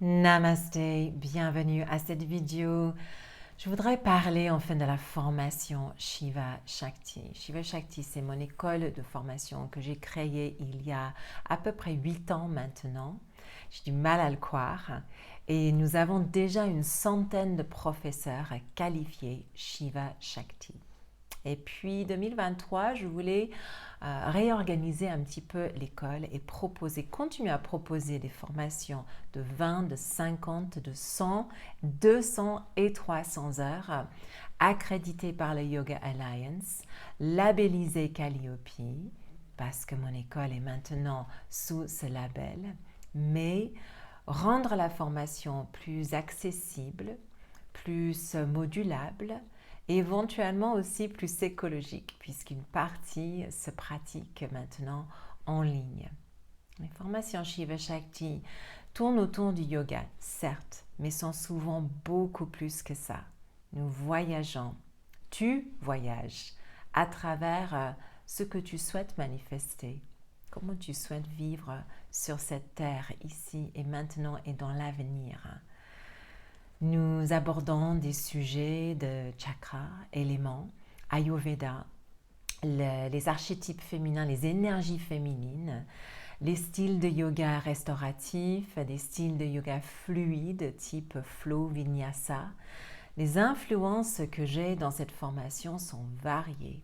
Namasté, bienvenue à cette vidéo. Je voudrais parler enfin de la formation Shiva Shakti. Shiva Shakti, c'est mon école de formation que j'ai créée il y a à peu près 8 ans maintenant. J'ai du mal à le croire. Et nous avons déjà une centaine de professeurs qualifiés Shiva Shakti. Et puis 2023, je voulais réorganiser un petit peu l'école et continuer à proposer des formations de 20, de 50, de 100, 200 et 300 heures accréditées par la Yoga Alliance, labellisées Calliope, parce que mon école est maintenant sous ce label, mais rendre la formation plus accessible, plus modulable, et éventuellement aussi plus écologique, puisqu'une partie se pratique maintenant en ligne. Les formations Shiva Shakti tournent autour du yoga, certes, mais sont souvent beaucoup plus que ça. Nous voyageons, tu voyages à travers ce que tu souhaites manifester, comment tu souhaites vivre sur cette terre, ici et maintenant et dans l'avenir. Nous abordons des sujets de chakras, éléments, Ayurveda, les archétypes féminins, les énergies féminines, les styles de yoga restauratifs, des styles de yoga fluides type flow, vinyasa. Les influences que j'ai dans cette formation sont variées.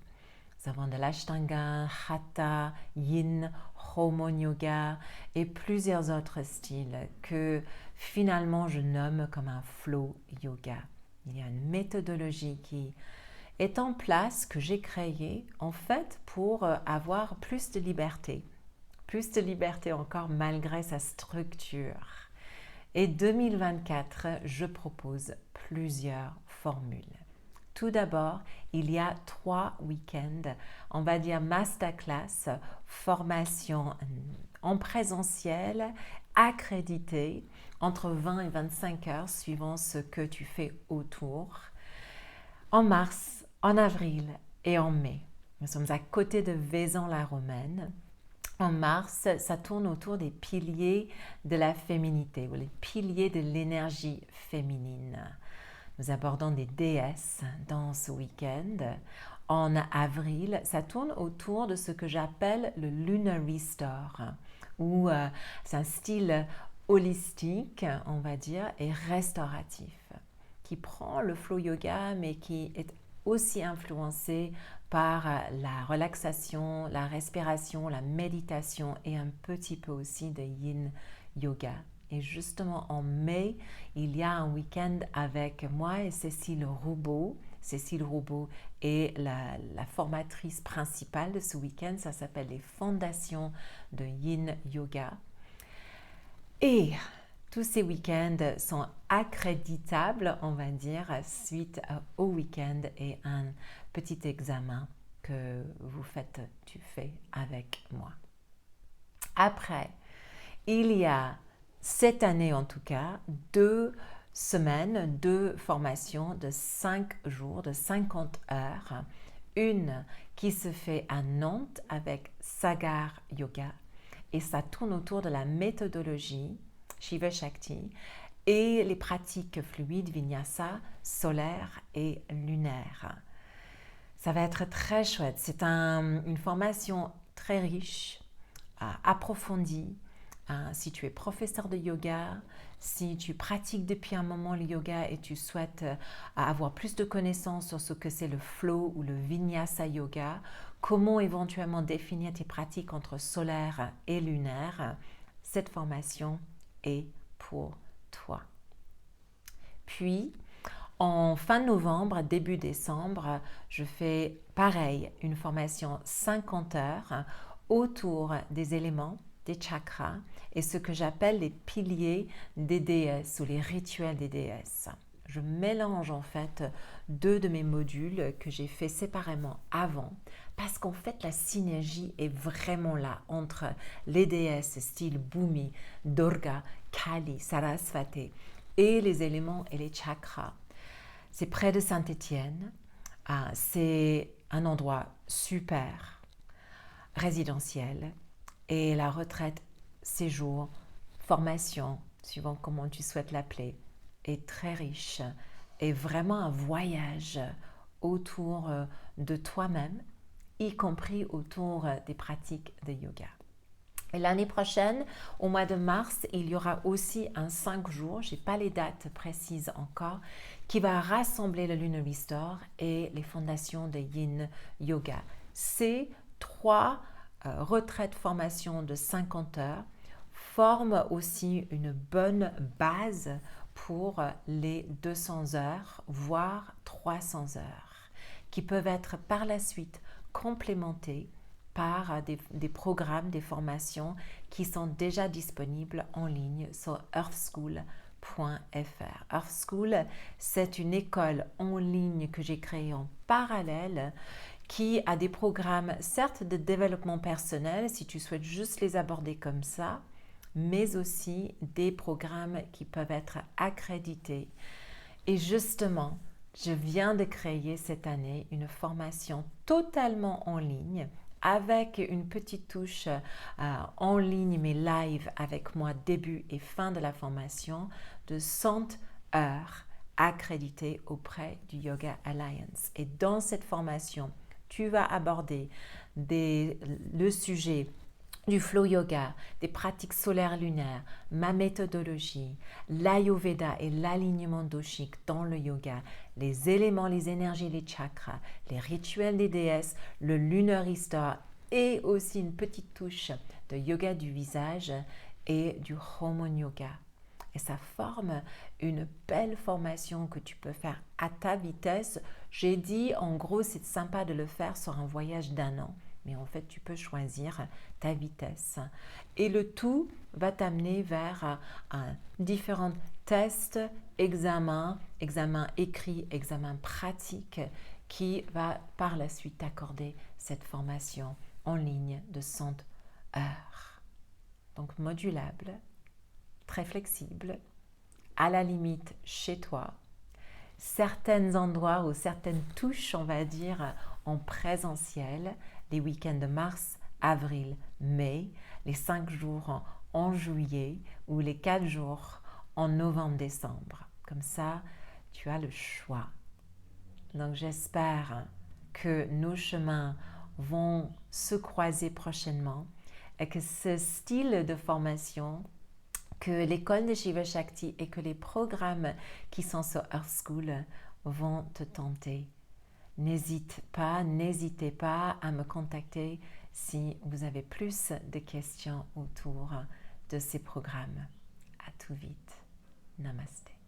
Nous avons de l'Ashtanga, Hatha, Yin, Hormone Yoga et plusieurs autres styles que finalement je nomme comme un flow yoga. Il y a une méthodologie qui est en place que j'ai créée en fait pour avoir plus de liberté encore malgré sa structure. Et 2024, je propose plusieurs formules. Tout d'abord, il y a 3 week-ends, on va dire masterclass, formation en présentiel, accréditée, entre 20 et 25 heures, suivant ce que tu fais autour, en mars, en avril et en mai. Nous sommes à côté de Vaison-la-Romaine. En mars, ça tourne autour des piliers de la féminité ou les piliers de l'énergie féminine. Nous abordons des déesses dans ce week-end. En avril, ça tourne autour de ce que j'appelle le Lunar Restore, où c'est un style holistique, on va dire, et restauratif, qui prend le flow yoga, mais qui est aussi influencé par la relaxation, la respiration, la méditation et un petit peu aussi de yin yoga. Et justement, en mai, il y a un week-end avec moi et Cécile Roubaud. Cécile Roubaud est la formatrice principale de ce week-end. Ça s'appelle les fondations de Yin Yoga. Et tous ces week-ends sont accréditables, on va dire, suite au week-end et un petit examen que tu fais avec moi. Après, il y a cette année en tout cas, 2 semaines, 2 formations de 5 jours, de 50 heures. Une qui se fait à Nantes avec Sagar Yoga et ça tourne autour de la méthodologie Shiva Shakti et les pratiques fluides vinyasa, solaires et lunaires. Ça va être très chouette. C'est une formation très riche, approfondie. Si tu es professeur de yoga, si tu pratiques depuis un moment le yoga et tu souhaites avoir plus de connaissances sur ce que c'est le flow ou le vinyasa yoga, comment éventuellement définir tes pratiques entre solaire et lunaire, cette formation est pour toi. Puis, en fin novembre, début décembre, je fais pareil, une formation 50 heures autour des éléments, des chakras et ce que j'appelle les piliers des déesses ou les rituels des déesses. Je mélange en fait 2 de mes modules que j'ai fait séparément avant parce qu'en fait la synergie est vraiment là entre les déesses style Bhumi, Durga, Kali, Sarasvati et les éléments et les chakras. C'est près de Saint-Étienne, c'est un endroit super résidentiel et la retraite, séjour, formation suivant comment tu souhaites l'appeler, est très riche et vraiment un voyage autour de toi-même, y compris autour des pratiques de yoga. Et l'année prochaine, au mois de mars, il y aura aussi un 5 jours, je n'ai pas les dates précises encore, qui va rassembler le Lunar Restore et les fondations de Yin Yoga. Ces 3 retraites formation de 50 heures forment aussi une bonne base pour les 200 heures, voire 300 heures, qui peuvent être par la suite complémentées par des programmes, des formations qui sont déjà disponibles en ligne sur earthschool.fr. Earthschool, c'est une école en ligne que j'ai créée en parallèle qui a des programmes, certes de développement personnel, si tu souhaites juste les aborder comme ça, mais aussi des programmes qui peuvent être accrédités. Et justement, je viens de créer cette année une formation totalement en ligne avec une petite touche en ligne mais live avec moi début et fin de la formation de 100 heures accréditées auprès du Yoga Alliance. Et dans cette formation, tu vas aborder le sujet du flow yoga, des pratiques solaires lunaires, ma méthodologie, l'ayurveda et l'alignement doshique dans le yoga, les éléments, les énergies, les chakras, les rituels des déesses, le Lunar Restore et aussi une petite touche de yoga du visage et du Hormone Yoga. Et ça forme une belle formation que tu peux faire à ta vitesse. J'ai dit, en gros, c'est sympa de le faire sur un voyage d'1 an. Mais en fait, tu peux choisir ta vitesse. Et le tout va t'amener vers différents tests, examens écrits, examens pratiques, qui va par la suite t'accorder cette formation en ligne de 100 heures. Donc modulable, très flexible, à la limite chez toi. Certains endroits ou certaines touches, on va dire, en présentiel, les week-ends de mars, avril, mai, les 5 jours en juillet ou les 4 jours en novembre, décembre. Comme ça, tu as le choix. Donc j'espère que nos chemins vont se croiser prochainement et que ce style de formation, que l'école de Shiva Shakti et que les programmes qui sont sur Earthschool vont te tenter. N'hésitez pas à me contacter si vous avez plus de questions autour de ces programmes. À tout vite. Namaste.